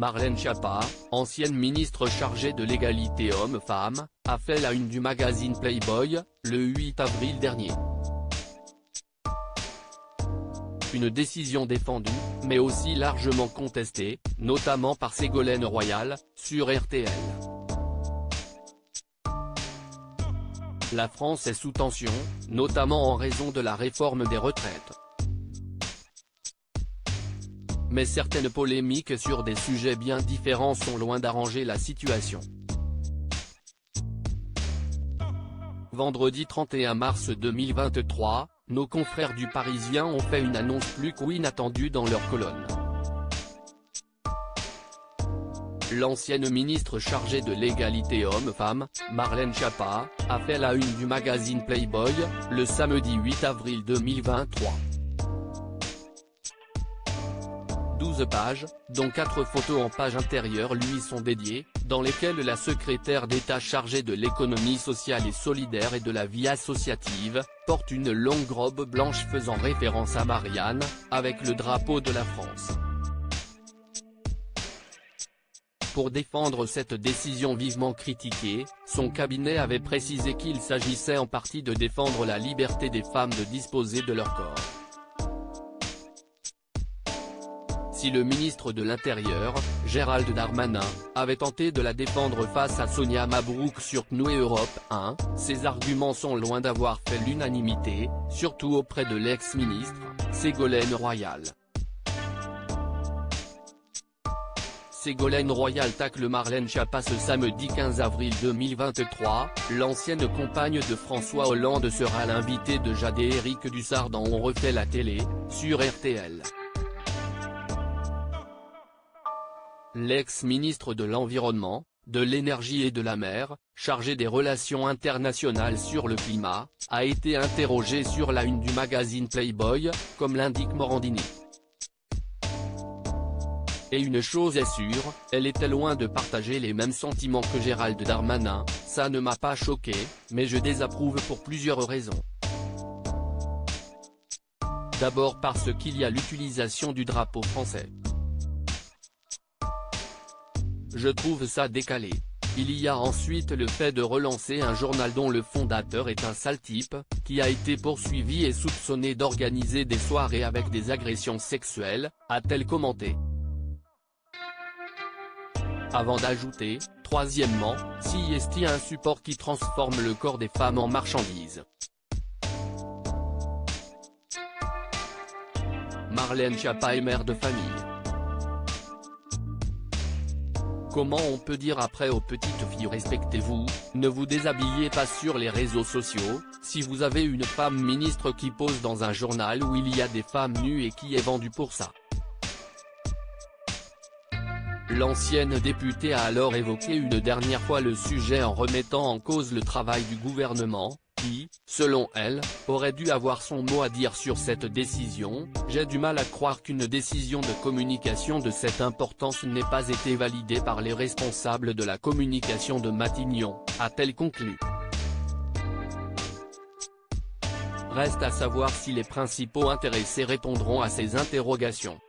Marlène Schiappa, ancienne ministre chargée de l'égalité homme-femme, a fait la une du magazine Playboy, le 8 avril dernier. Une décision défendue, mais aussi largement contestée, notamment par Ségolène Royal, sur RTL. La France est sous tension, notamment en raison de la réforme des retraites. Mais certaines polémiques sur des sujets bien différents sont loin d'arranger la situation. Vendredi 31 mars 2023, nos confrères du Parisien ont fait une annonce plus qu'inattendue dans leur colonne. L'ancienne ministre chargée de l'égalité homme-femme, Marlène Schiappa, a fait la une du magazine Playboy, le samedi 8 avril 2023. 12 pages, dont 4 photos en page intérieure lui sont dédiées, dans lesquelles la secrétaire d'État chargée de l'économie sociale et solidaire et de la vie associative, porte une longue robe blanche faisant référence à Marianne, avec le drapeau de la France. Pour défendre cette décision vivement critiquée, son cabinet avait précisé qu'il s'agissait en partie de défendre la liberté des femmes de disposer de leur corps. Si le ministre de l'Intérieur, Gérald Darmanin, avait tenté de la défendre face à Sonia Mabrouk sur CNews et Europe 1, ses arguments sont loin d'avoir fait l'unanimité, surtout auprès de l'ex-ministre, Ségolène Royal. Ségolène Royal tacle Marlène Schiappa ce samedi 15 avril 2023, l'ancienne compagne de François Hollande sera l'invitée de Jade et Éric Dussart dans On refait la télé, sur RTL. L'ex-ministre de l'Environnement, de l'Énergie et de la Mer, chargé des relations internationales sur le climat, a été interrogé sur la une du magazine Playboy, comme l'indique Morandini. Et une chose est sûre, elle était loin de partager les mêmes sentiments que Gérald Darmanin, ça ne m'a pas choqué, mais je désapprouve pour plusieurs raisons. D'abord parce qu'il y a l'utilisation du drapeau français. Je trouve ça décalé. Il y a ensuite le fait de relancer un journal dont le fondateur est un sale type, qui a été poursuivi et soupçonné d'organiser des soirées avec des agressions sexuelles, a-t-elle commenté. Avant d'ajouter, troisièmement, si est un support qui transforme le corps des femmes en marchandises. Marlène Schiappa est mère de famille. Comment on peut dire après aux petites filles respectez-vous, ne vous déshabillez pas sur les réseaux sociaux, si vous avez une femme ministre qui pose dans un journal où il y a des femmes nues et qui est vendue pour ça. L'ancienne députée a alors évoqué une dernière fois le sujet en remettant en cause le travail du gouvernement, qui, selon elle, aurait dû avoir son mot à dire sur cette décision. J'ai du mal à croire qu'une décision de communication de cette importance n'ait pas été validée par les responsables de la communication de Matignon, a-t-elle conclu. Reste à savoir si les principaux intéressés répondront à ces interrogations.